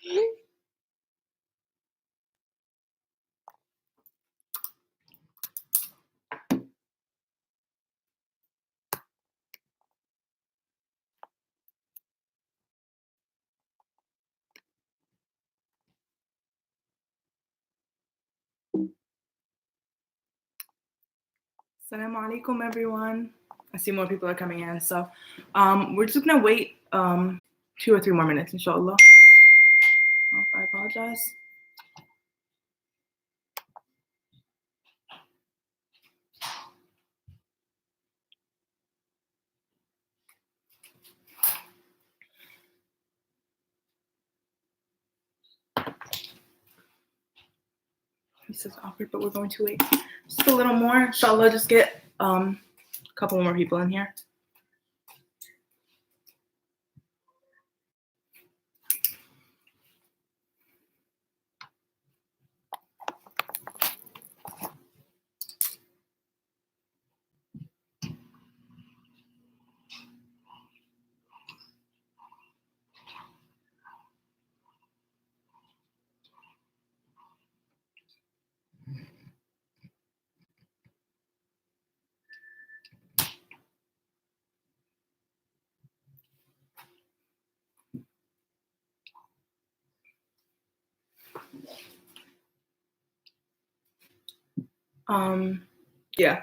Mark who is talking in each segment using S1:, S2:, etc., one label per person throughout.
S1: Assalamu alaikum, everyone. I see more people are coming in, so we're just gonna wait 2 or 3 more minutes, inshallah. I apologize. He says awkward, but we're going to wait just a little more. Inshallah, just get a couple more people in here. Yeah,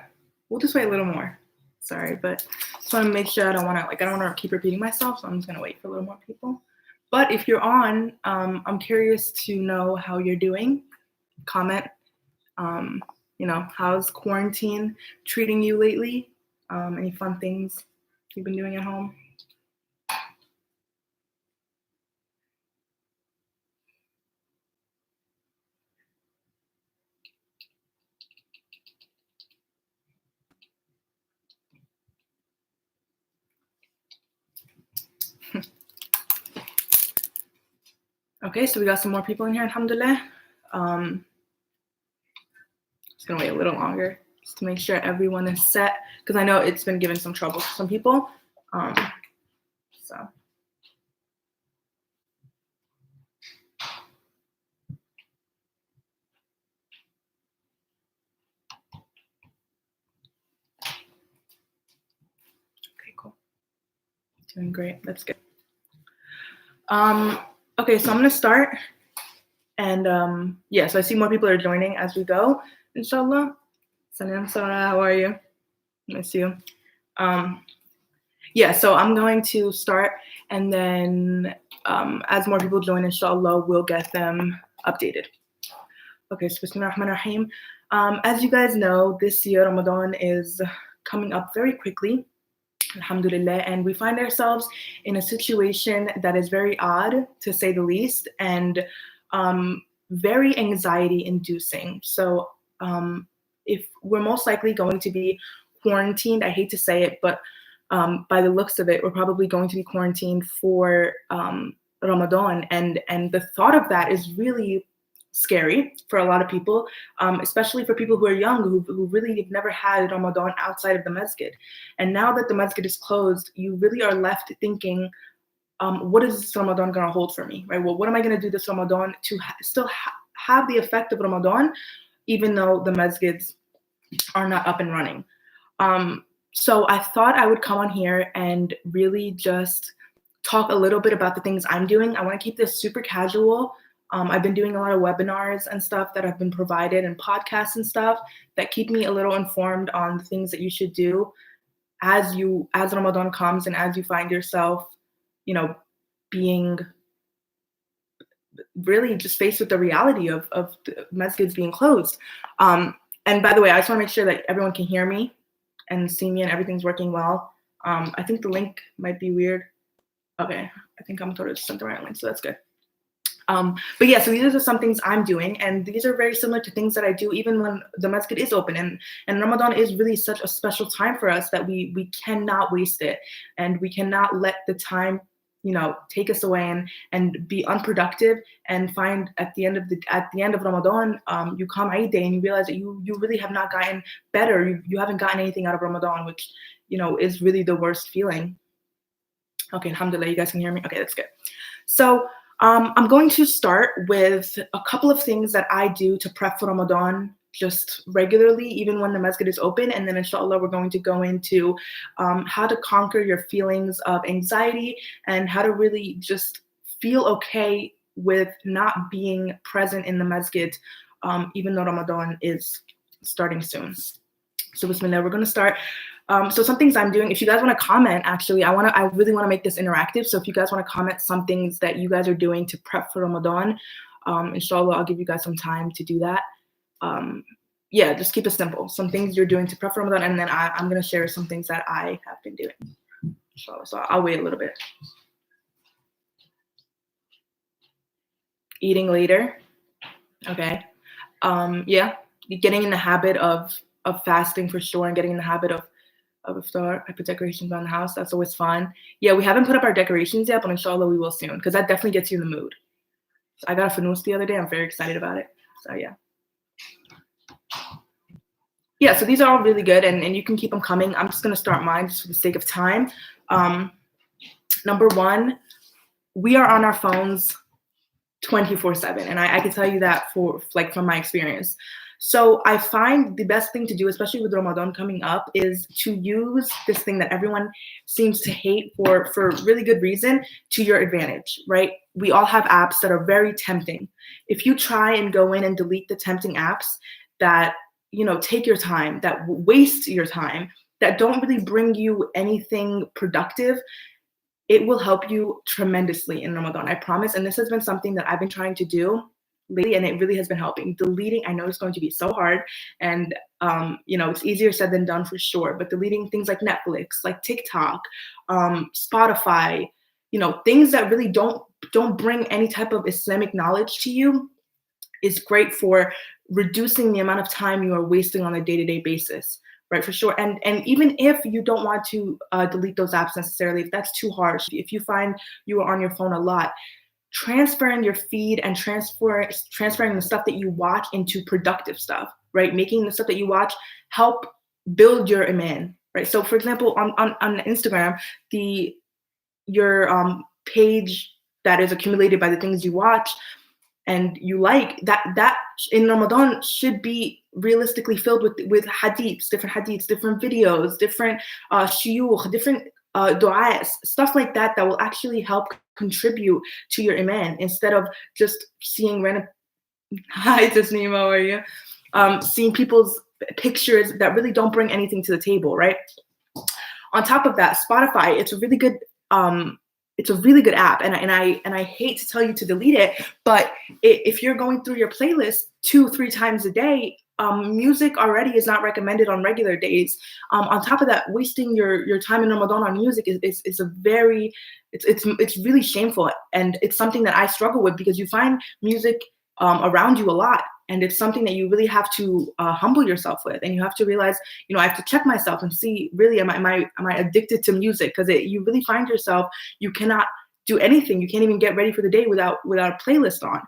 S1: we'll just wait a little more. Sorry, but just want to make sure I don't want to keep repeating myself, so I'm just gonna wait for a little more people. But if you're on, I'm curious to know how you're doing. Comment. How's quarantine treating you lately? Any fun things you've been doing at home? Okay, so we got some more people in here, alhamdulillah. Just gonna wait a little longer just to make sure everyone is set, because I know it's been giving some trouble to some people. So. Okay, cool. Doing great. That's good. Okay, so I'm gonna start, and so I see more people are joining as we go. Inshallah. Salam Sarah, how are you? Miss you. So I'm going to start, and then as more people join, inshallah, we'll get them updated. Okay, so Bismillah ar-Rahman ar-Rahim. As you guys know, this year Ramadan is coming up very quickly, alhamdulillah, and we find ourselves in a situation that is very odd, to say the least, and very anxiety inducing. So if we're most likely going to be quarantined, I hate to say it, but by the looks of it, we're probably going to be quarantined for Ramadan, and the thought of that is really scary for a lot of people, especially for people who are young, who really have never had Ramadan outside of the masjid. And now that the masjid is closed, you really are left thinking, what is this Ramadan going to hold for me, right? Well, what am I going to do this Ramadan to still have the effect of Ramadan, even though the masjids are not up and running? So I thought I would come on here and really just talk a little bit about the things I'm doing. I want to keep this super casual. I've been doing a lot of webinars and stuff that have been provided, and podcasts and stuff that keep me a little informed on the things that you should do as Ramadan comes, and as you find yourself, being really just faced with the reality of the masjids being closed. And by the way, I just want to make sure that everyone can hear me and see me and everything's working well. I think the link might be weird. Okay, I think I'm sort of sent the right link, so that's good. But yeah, so these are just some things I'm doing, and these are very similar to things that I do even when the masjid is open, and Ramadan is really such a special time for us that we cannot waste it, and we cannot let the time take us away and be unproductive, and find at the end of Ramadan, you come Eid day and you realize that you really have not gotten better, you haven't gotten anything out of Ramadan, which is really the worst feeling. Okay, alhamdulillah, you guys can hear me? Okay, that's good. So I'm going to start with a couple of things that I do to prep for Ramadan just regularly, even when the masjid is open. And then, inshallah, we're going to go into how to conquer your feelings of anxiety and how to really just feel okay with not being present in the masjid, even though Ramadan is starting soon. So bismillah, we're going to start. So some things I'm doing, if you guys want to comment, actually, I really want to make this interactive. So if you guys want to comment some things that you guys are doing to prep for Ramadan, inshallah, I'll give you guys some time to do that. Yeah, just keep it simple. Some things you're doing to prep for Ramadan, and then I'm going to share some things that I have been doing. Inshallah. So I'll wait a little bit. Eating later. Okay. Yeah, getting in the habit of fasting for sure, and getting in the habit of iftar. I put decorations on the house. That's always fun. Yeah, we haven't put up our decorations yet, but inshallah we will soon, because that definitely gets you in the mood. So I got a fanous the other day. I'm very excited about it. So yeah. Yeah, so these are all really good, and you can keep them coming. I'm just going to start mine just for the sake of time. Number one, we are on our phones 24/7, and I can tell you that from my experience. So I find the best thing to do, especially with Ramadan coming up, is to use this thing that everyone seems to hate for really good reason to your advantage, right? We all have apps that are very tempting. If you try and go in and delete the tempting apps that, take your time, that waste your time, that don't really bring you anything productive, it will help you tremendously in Ramadan, I promise. And this has been something that I've been trying to do lately, and it really has been helping. Deleting, I know it's going to be so hard, and it's easier said than done for sure, but deleting things like Netflix, like TikTok, Spotify, things that really don't bring any type of Islamic knowledge to you, is great for reducing the amount of time you are wasting on a day-to-day basis. Right, for sure. And even if you don't want to delete those apps necessarily, if that's too harsh, if you find you are on your phone a lot, transferring your feed and transferring the stuff that you watch into productive stuff, right? Making the stuff that you watch help build your iman, right? So for example, on Instagram, your page that is accumulated by the things you watch and you like, that in Ramadan should be realistically filled with hadiths, different videos, different shuyukh, different du'as, stuff like that will actually help contribute to your iman, instead of just seeing random hi Tasneem, how are you? Seeing people's pictures that really don't bring anything to the table, right? On top of that, Spotify, it's a really good app, and I hate to tell you to delete it, but if you're going through your playlist 2-3 times a day, music already is not recommended on regular days. On top of that, wasting your time in Ramadan on music is a very, it's really shameful, and it's something that I struggle with, because you find music around you a lot, and it's something that you really have to humble yourself with, and you have to realize, I have to check myself and see, really, am I addicted to music? Because you really find yourself, you cannot do anything, you can't even get ready for the day without a playlist on,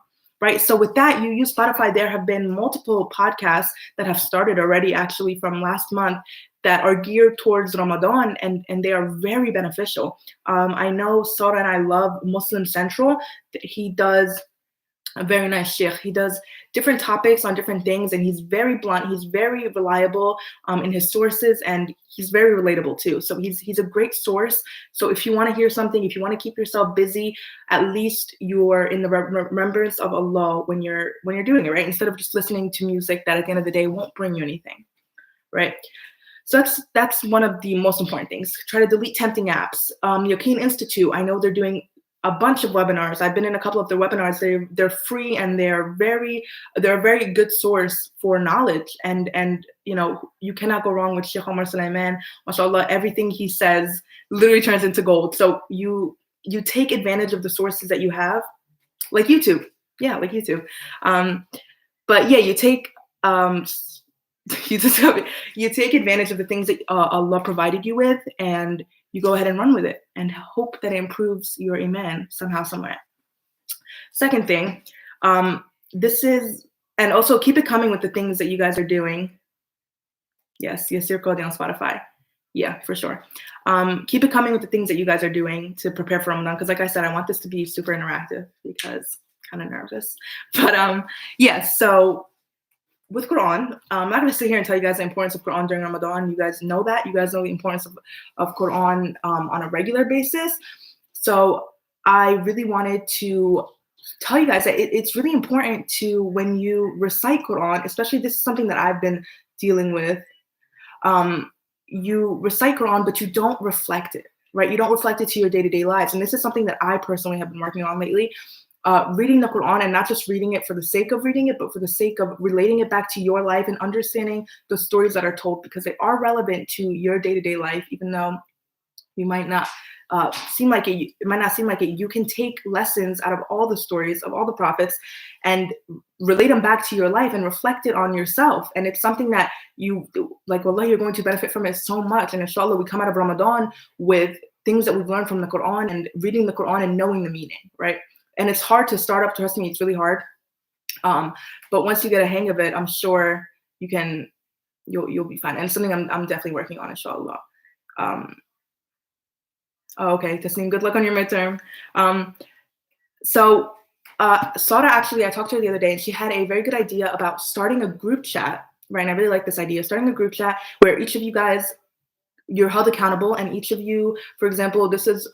S1: right? So with that, you use Spotify. There have been multiple podcasts that have started already, actually from last month, that are geared towards Ramadan, and they are very beneficial. I know Sora and I love Muslim Central. He does a very nice sheikh. He does different topics on different things, and he's very blunt. He's very reliable in his sources, and he's very relatable too. So he's a great source. So if you want to hear something, if you want to keep yourself busy, at least you're in the remembrance of Allah when you're doing it, right? Instead of just listening to music that at the end of the day won't bring you anything, right? So that's one of the most important things. Try to delete tempting apps. Yaqeen Institute, I know they're doing a bunch of webinars. I've been in a couple of their webinars. They're free, and they're a very good source for knowledge. And you cannot go wrong with Sheikh Omar Sulaiman. MashaAllah, everything he says literally turns into gold. So you take advantage of the sources that you have, like YouTube. Yeah, like YouTube. But yeah, you take you take advantage of the things that Allah provided you with, and you go ahead and run with it and hope that it improves your iman somehow, somewhere. Second thing, and also keep it coming with the things that you guys are doing. Yes, you're coding on Spotify. Yeah, for sure. Keep it coming with the things that you guys are doing to prepare for Ramadan. Because like I said, I want this to be super interactive because I'm kind of nervous. But yeah, so with Quran, I'm not going to sit here and tell you guys the importance of Quran during Ramadan. You guys know that. You guys know the importance of Quran on a regular basis. So I really wanted to tell you guys that it's really important to, when you recite Quran, especially this is something that I've been dealing with, you recite Quran, but you don't reflect it, right? You don't reflect it to your day-to-day lives. And this is something that I personally have been working on lately. Reading the Quran, and not just reading it for the sake of reading it, but for the sake of relating it back to your life and understanding the stories that are told, because they are relevant to your day-to-day life, even though you might not seem like it. It might not seem like it. You can take lessons out of all the stories of all the prophets and relate them back to your life and reflect it on yourself. And it's something that you, like, wallah, you're going to benefit from it so much. And inshallah, we come out of Ramadan with things that we've learned from the Quran and reading the Quran and knowing the meaning, right? And it's hard to start up. Trust me, it's really hard. But once you get a hang of it, I'm sure you'll be fine. And it's something I'm definitely working on, inshallah. Okay, Tasneem, good luck on your midterm. So Sada, actually, I talked to her the other day, and she had a very good idea about starting a group chat, right? And I really like this idea, starting a group chat where each of you guys, you're held accountable, and each of you, for example, this is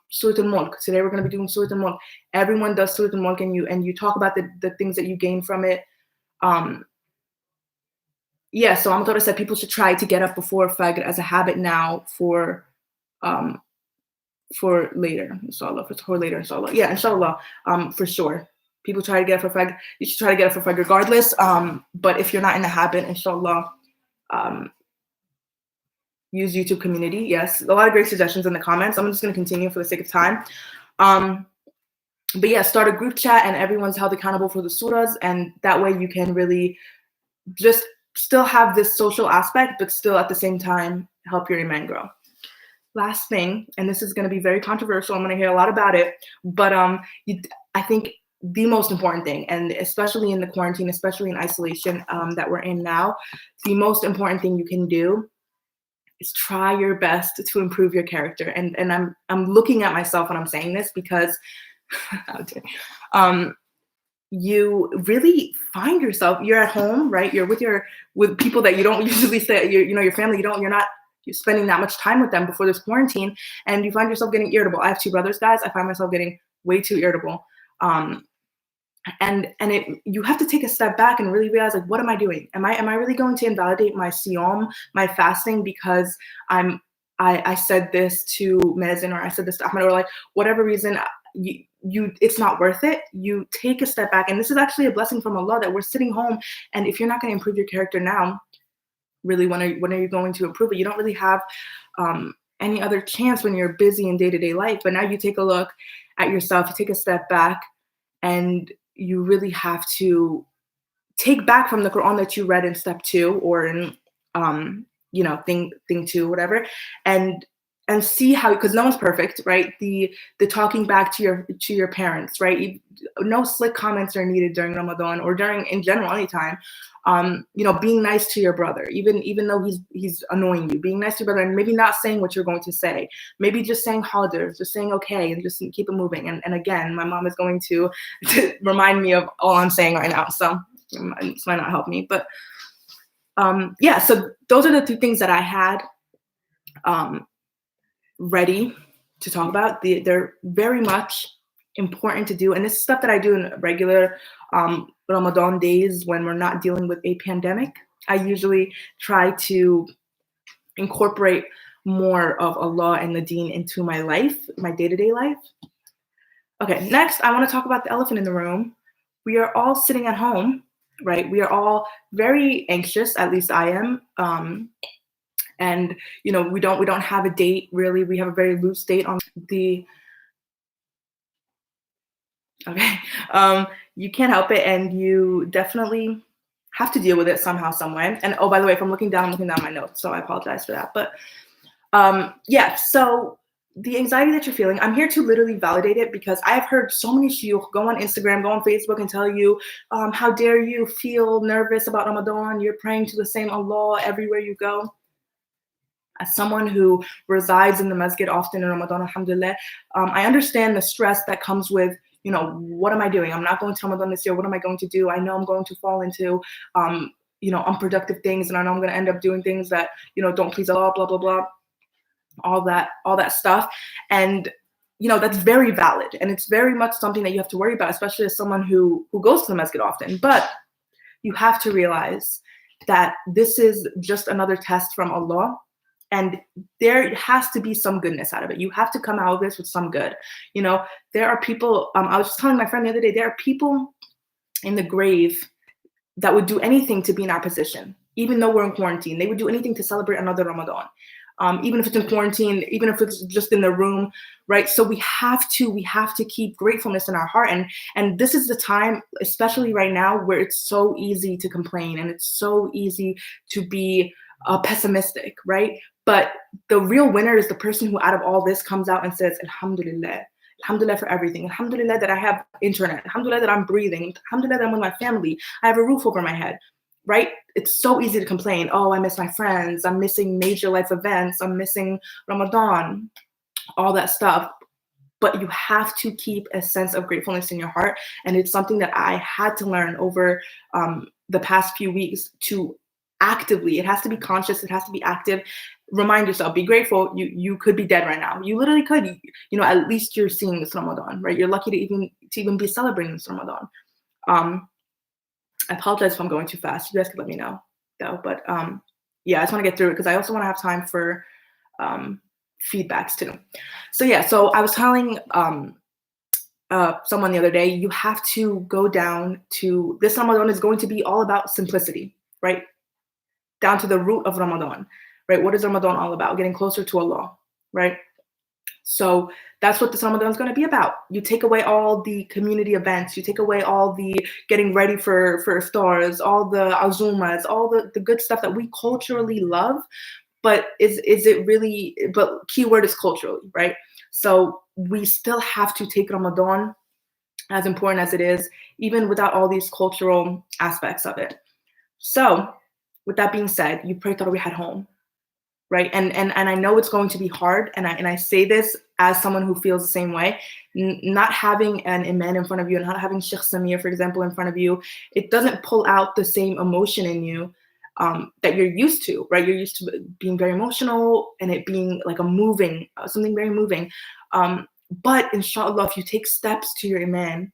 S1: Surat al-Mulk. Today we're going to be doing Surat al-Mulk. Everyone does Surat al-Mulk, and you talk about the things that you gain from it. Yeah, so Amadora said people should try to get up before Fajr as a habit now for later, inshallah, for later, inshallah. Yeah, inshallah, for sure. People try to get up for Fajr. You should try to get up for Fajr regardless. But if you're not in the habit, inshallah, use YouTube community. Yes, a lot of great suggestions in the comments. I'm just going to continue for the sake of time. But yeah, start a group chat and everyone's held accountable for the surahs, and that way you can really just still have this social aspect, but still at the same time help your iman grow. Last thing, and this is going to be very controversial, I'm going to hear a lot about it, but I think the most important thing, and especially in the quarantine, especially in isolation that we're in now, the most important thing you can do is try your best to improve your character. And I'm looking at myself when I'm saying this, because you really find yourself, you're at home, right? You're with people that you don't usually say, your family, you're spending that much time with them before this quarantine, and you find yourself getting irritable. I have 2 brothers, guys. I find myself getting way too irritable. And you have to take a step back and really realize, like, what am I doing? Am I really going to invalidate my siyam, my fasting, because I said this to Mezin, or I said this to Ahmed, or like whatever reason, it's not worth it. You take a step back, and this is actually a blessing from Allah that we're sitting home. And if you're not going to improve your character now, really, when are you going to improve it? You don't really have any other chance when you're busy in day-to-day life. But now you take a look at yourself, you take a step back, and you really have to take back from the Quran that you read in step 2 or in thing 2, whatever, and see how, because no one's perfect, right? The talking back to your parents, right? No slick comments are needed during Ramadan or during, in general, anytime. Being nice to your brother, even though he's annoying you, being nice to your brother, and maybe not saying what you're going to say, maybe just saying hadir, just saying okay, and just keep it moving. And again, my mom is going to remind me of all I'm saying right now, so this might not help me, but yeah, so those are the 2 things that I had ready to talk about. They're very much important to do, and this is stuff that I do in regular Ramadan days when we're not dealing with a pandemic. I usually try to incorporate more of Allah and the deen into my life, my day-to-day life. Okay, next I want to talk about the elephant in the room. We are all sitting at home, right? We are all very anxious, at least I am. And we don't have a date, really. We have a very loose date on the okay. You can't help it, and you definitely have to deal with it somehow, some way. And oh, by the way, if I'm looking down my notes, so I apologize for that. But yeah, so the anxiety that you're feeling, I'm here to literally validate it, because I have heard so many shuyukh go on Instagram, go on Facebook, and tell you, how dare you feel nervous about Ramadan? You're praying to the same Allah everywhere you go. As someone who resides in the masjid often in Ramadan, alhamdulillah, I understand the stress that comes with, what am I doing? I'm not going to Ramadan this year. What am I going to do? I know I'm going to fall into, unproductive things, and I know I'm going to end up doing things that, don't please Allah, blah, blah, blah, all that stuff. And, that's very valid. And it's very much something that you have to worry about, especially as someone who goes to the masjid often. But you have to realize that this is just another test from Allah. And there has to be some goodness out of it. You have to come out of this with some good. There are people, I was just telling my friend the other day, there are people in the grave that would do anything to be in our position, even though we're in quarantine. They would do anything to celebrate another Ramadan, even if it's in quarantine, even if it's just in the room, right? So we have to keep gratefulness in our heart. And this is the time, especially right now, where it's so easy to complain and it's so easy to be pessimistic, right? But the real winner is the person who out of all this comes out and says, Alhamdulillah. Alhamdulillah for everything. Alhamdulillah that I have internet. Alhamdulillah that I'm breathing. Alhamdulillah that I'm with my family. I have a roof over my head, right? It's so easy to complain. Oh, I miss my friends. I'm missing major life events. I'm missing Ramadan, all that stuff. But you have to keep a sense of gratefulness in your heart. And it's something that I had to learn over the past few weeks to actively, it has to be conscious, it has to be active. Remind yourself, be grateful. You could be dead right now. You literally could. At least you're seeing this Ramadan, right? You're lucky to even be celebrating this Ramadan. I apologize if I'm going too fast. You guys can let me know though. But yeah, I just want to get through it because I also want to have time for feedbacks too. So I was telling someone the other day, you have to go down to, this Ramadan is going to be all about simplicity, right? Down to the root of Ramadan, right? What is Ramadan all about? Getting closer to Allah, right? So that's what this Ramadan is going to be about. You take away all the community events, you take away all the getting ready for iftars, all the azumas, all the good stuff that we culturally love. But is it really, but keyword is culturally, right? So we still have to take Ramadan, as important as it is, even without all these cultural aspects of it. So with that being said, you pray Tarawih at home, right? And I know it's going to be hard, and I say this as someone who feels the same way. Not having an imam in front of you and not having Sheikh Samir, for example, in front of you, it doesn't pull out the same emotion in you that you're used to, right? You're used to being very emotional and it being like something very moving. But inshallah, if you take steps to your imam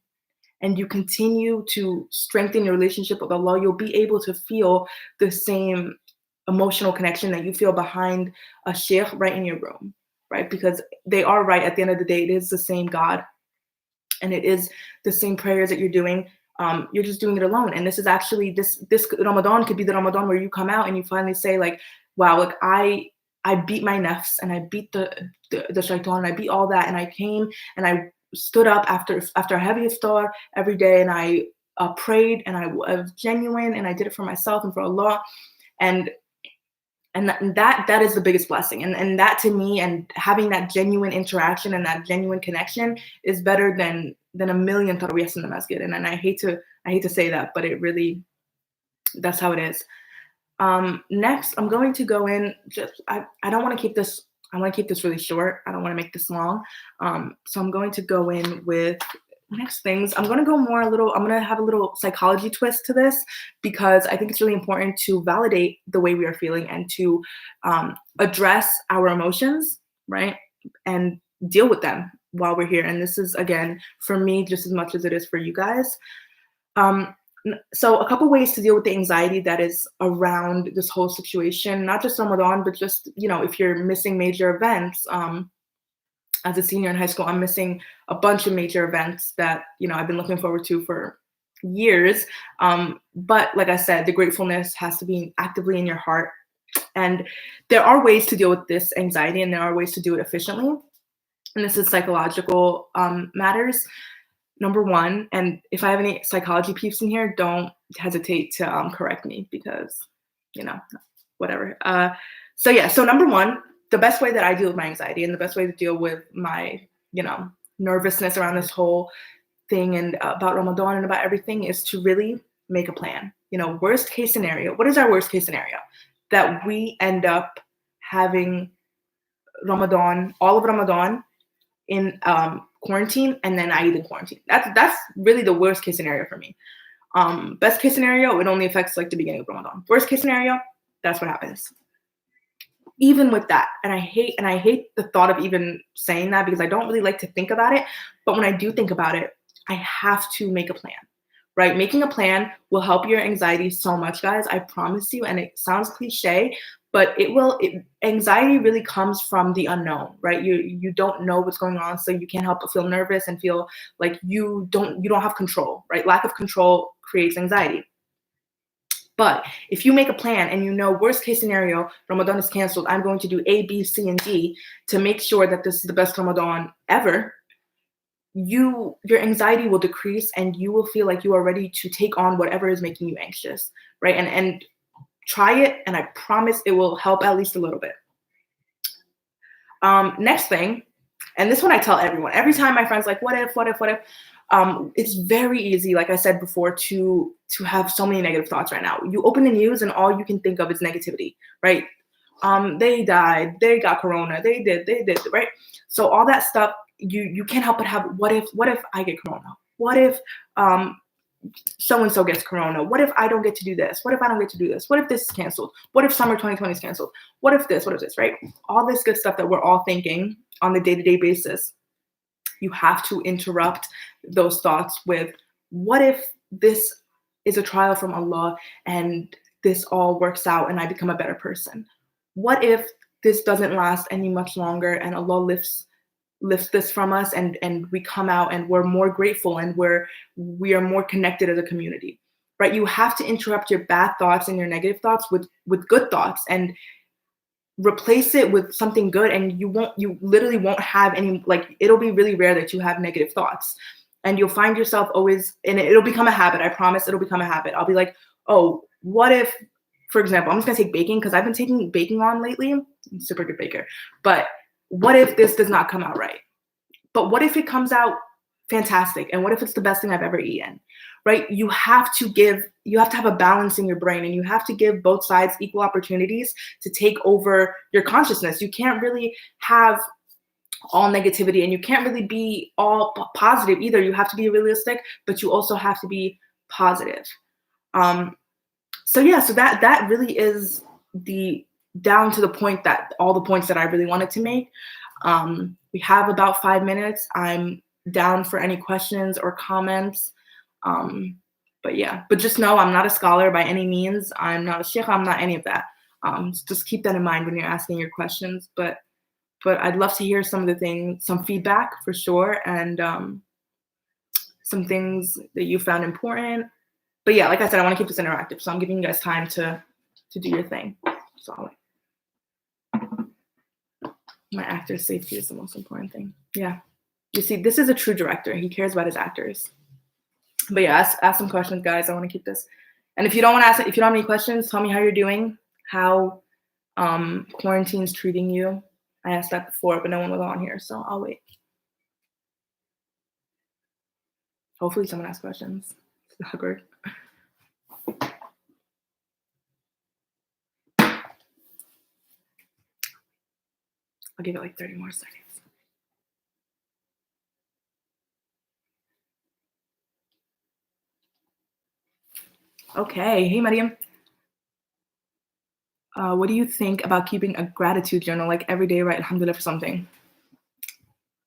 S1: and you continue to strengthen your relationship with Allah, you'll be able to feel the same emotional connection that you feel behind a sheikh right in your room, right? Because they are right. At the end of the day, it is the same God and it is the same prayers that you're doing. You're just doing it alone. And this is actually, this Ramadan could be the Ramadan where you come out and you finally say like, wow, like I beat my nafs and I beat the shaitan and I beat all that. And I came and I stood up after a heavy iftar every day and I prayed and I was genuine and I did it for myself and for Allah. And that is the biggest blessing. And that to me, and having that genuine interaction and that genuine connection is better than a million tarawihs in the masjid. And I hate to say that, but it really, that's how it is. Next, I'm going to go in, I don't want to keep this, I want to keep this really short. I don't want to make this long. So I'm going to go in with next things. I'm going to go I'm going to have a little psychology twist to this because I think it's really important to validate the way we are feeling and to address our emotions, right? And deal with them while we're here. And this is, again, for me, just as much as it is for you guys. So a couple ways to deal with the anxiety that is around this whole situation, not just Ramadan, but just, if you're missing major events. As a senior in high school, I'm missing a bunch of major events that, I've been looking forward to for years. But like I said, the gratefulness has to be actively in your heart. And there are ways to deal with this anxiety and there are ways to do it efficiently. And this is psychological matters. Number one, and if I have any psychology peeps in here, don't hesitate to correct me because, whatever. So number one, the best way that I deal with my anxiety and the best way to deal with my, nervousness around this whole thing and about Ramadan and about everything is to really make a plan. Worst case scenario. What is our worst case scenario? That we end up having Ramadan, all of Ramadan in quarantine, and then I eat in quarantine. That's really the worst case scenario for me. Best case scenario, it only affects like the beginning of Ramadan. Worst case scenario, that's what happens. Even with that, and I hate the thought of even saying that because I don't really like to think about it. But when I do think about it, I have to make a plan, right? Making a plan will help your anxiety so much, guys. I promise you. And it sounds cliche, but it will. Anxiety really comes from the unknown, right? You don't know what's going on, so you can't help but feel nervous and feel like you don't have control, right? Lack of control creates anxiety. But if you make a plan and you know worst case scenario, Ramadan is canceled, I'm going to do A, B, C, and D to make sure that this is the best Ramadan ever, your anxiety will decrease and you will feel like you are ready to take on whatever is making you anxious, right? And try it, and I promise it will help at least a little bit. Next thing, and this one I tell everyone, every time my friends like, what if? It's very easy, like I said before, to have so many negative thoughts right now. You open the news and all you can think of is negativity, right? They died, they got corona, they did, right? So all that stuff, you can't help but have what if I get corona? What if so-and-so gets corona? What if I don't get to do this? What if I don't get to do this? What if this is canceled? What if summer 2020 is canceled? What if this, right? All this good stuff that we're all thinking on the day-to-day basis. You have to interrupt those thoughts with, what if this is a trial from Allah and this all works out and I become a better person? What if this doesn't last any much longer and Allah lifts this from us and we come out and we're more grateful and we are more connected as a community, right? You have to interrupt your bad thoughts and your negative thoughts with good thoughts and replace it with something good, and you literally won't have any, like, it'll be really rare that you have negative thoughts, and you'll find yourself always, and it'll become a habit. I promise it'll become a habit. I'll be like, oh, what if, for example, I'm just gonna take baking because I've been taking baking on lately. I'm a super good baker. But what if this does not come out right? But what if it comes out fantastic? And what if it's the best thing I've ever eaten? Right? You have to have a balance in your brain, and you have to give both sides equal opportunities to take over your consciousness. You can't really have all negativity and you can't really be all positive either. You have to be realistic, but you also have to be positive. So that really is down to the point that all the points that I really wanted to make. We have about 5 minutes. I'm down for any questions or comments. But just know I'm not a scholar by any means. I'm not a sheikh. I'm not any of that. Just keep that in mind when you're asking your questions. But I'd love to hear some feedback for sure, and some things that you found important. But yeah, like I said, I want to keep this interactive, so I'm giving you guys time to do your thing. So my actor's safety is the most important thing. Yeah, you see, this is a true director. He cares about his actors. But yeah, ask some questions, guys. I want to keep this. And if you don't want to ask, if you don't have any questions, tell me how you're doing, how quarantine's treating you. I asked that before, but no one was on here, so I'll wait. Hopefully someone asks questions. It's awkward. I'll give it like 30 more seconds. Okay, hey Mariam. What do you think about keeping a gratitude journal, like every day, write alhamdulillah for something?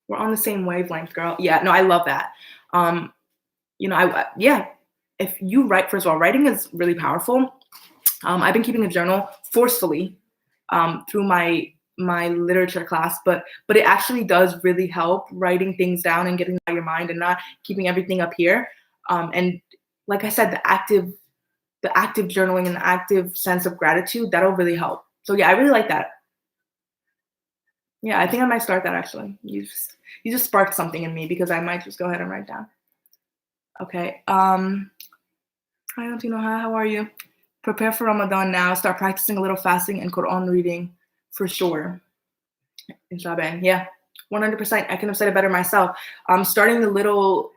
S1: We're on the same wavelength, girl. Yeah, no, I love that. If you write, first of all, writing is really powerful. I've been keeping a journal forcefully through my literature class, but it actually does really help, writing things down and getting out of your mind and not keeping everything up here. And like I said, the active journaling and the active sense of gratitude, that'll really help. So yeah, I really like that. Yeah, I think I might start that actually. You just sparked something in me, because I might just go ahead and write down. Okay. Hi, Antino. Hi, how are you? Prepare for Ramadan now. Start practicing a little fasting and Quran reading for sure. Inshallah. Yeah, 100%. I couldn't have said it better myself. Starting the little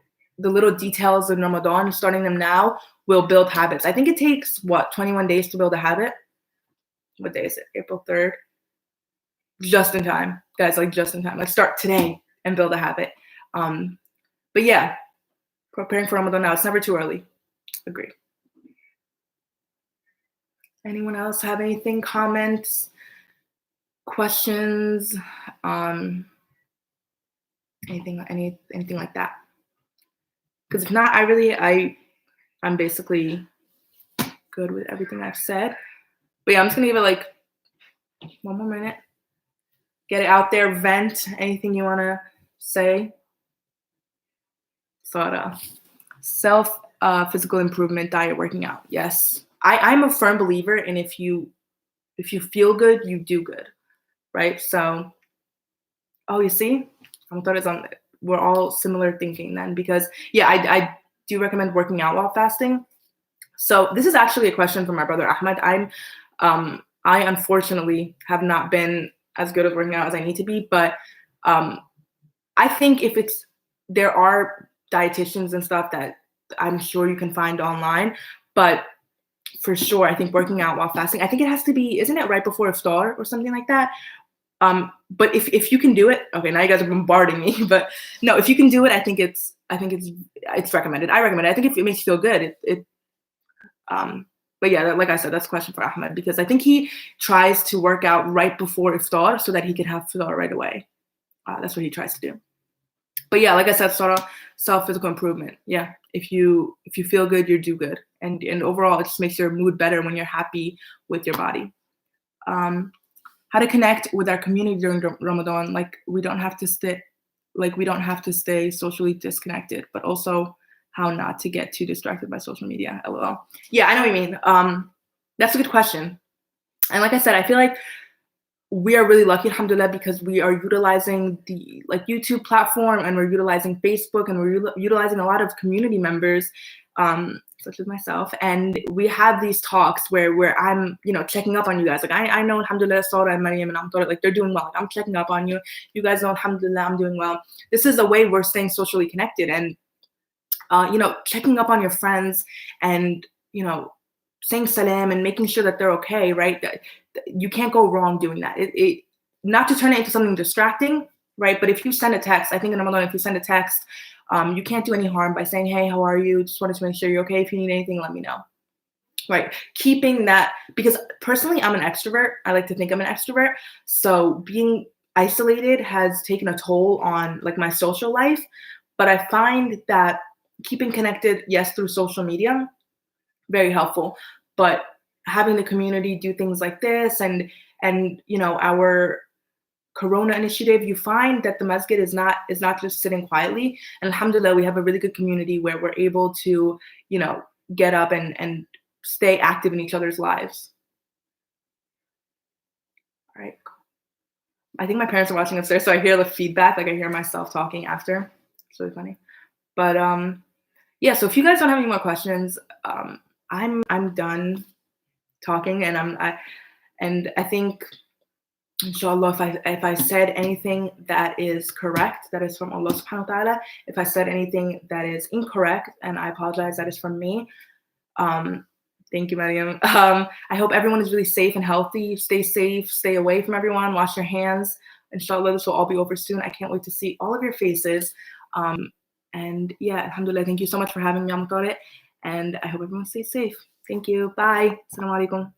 S1: details of Ramadan, starting them now will build habits. I think it takes 21 days to build a habit. What day is it? April 3rd. just in time, guys, like just in time. Like start today and build a habit. But yeah, preparing for Ramadan now. It's never too early. Agree. Anyone else have anything? Comments, questions, anything like that? Because if not, I'm basically good with everything I've said. But yeah, I'm just gonna give it like one more minute. Get it out there, vent, anything you wanna say. Sara. Self physical improvement, diet, working out. Yes. I'm a firm believer in if you feel good, you do good. Right? So you see? We're all similar thinking then because yeah, I do recommend working out while fasting. So this is actually a question from my brother Ahmed. I unfortunately have not been as good at working out as I need to be, but I think there are dietitians and stuff that I'm sure you can find online, but for sure, I think working out while fasting, I think it has to be, isn't it right before iftar or something like that? But if you can do it, okay, now you guys are bombarding me, but no, if you can do it, I think it's recommended. I recommend it. I think if it makes you feel good, but yeah, like I said, that's a question for Ahmed because I think he tries to work out right before iftar so that he can have iftar right away. That's what he tries to do. But yeah, like I said, sort of self physical improvement. Yeah, if you feel good, you do good, and overall, it just makes your mood better when you're happy with your body. How to connect with our community during Ramadan? Like we don't have to stay socially disconnected, but also how not to get too distracted by social media. LOL. Yeah, I know what you mean. That's a good question. And like I said, I feel like we are really lucky, alhamdulillah, because we are utilizing the YouTube platform and we're utilizing Facebook and we're utilizing a lot of community members, such as myself. And we have these talks where I'm, checking up on you guys. Like I know, alhamdulillah, Sara and Maryam and Amtor, like they're doing well. Like, I'm checking up on you. You guys know, alhamdulillah, I'm doing well. This is a way we're staying socially connected and, checking up on your friends and, saying salam and making sure that they're okay, right? You can't go wrong doing that. It not to turn it into something distracting, right? But if you send a text, I think in Ramadan, if you send a text, you can't do any harm by saying, hey, how are you? Just wanted to make sure you're okay. If you need anything, let me know. Right. Keeping that, because personally, I'm an extrovert. I like to think I'm an extrovert. So being isolated has taken a toll on my social life. But I find that keeping connected, yes, through social media, very helpful. But having the community do things like this and our Corona initiative, you find that the masjid is not just sitting quietly. And alhamdulillah, we have a really good community where we're able to, get up and stay active in each other's lives. All right. I think my parents are watching upstairs, so I hear the feedback. Like I hear myself talking after. It's really funny. But yeah, so if you guys don't have any more questions, I'm done talking, and I think, inshallah, if I said anything that is correct, that is from Allah subhanahu wa ta'ala. If I said anything that is incorrect, and I apologize, that is from me. Thank you, Maryam. I hope everyone is really safe and healthy. Stay safe, stay away from everyone, wash your hands. Inshallah, this will all be over soon. I can't wait to see all of your faces. And yeah, alhamdulillah, thank you so much for having me on it. And I hope everyone stays safe. Thank you. Bye. Assalamu alaikum.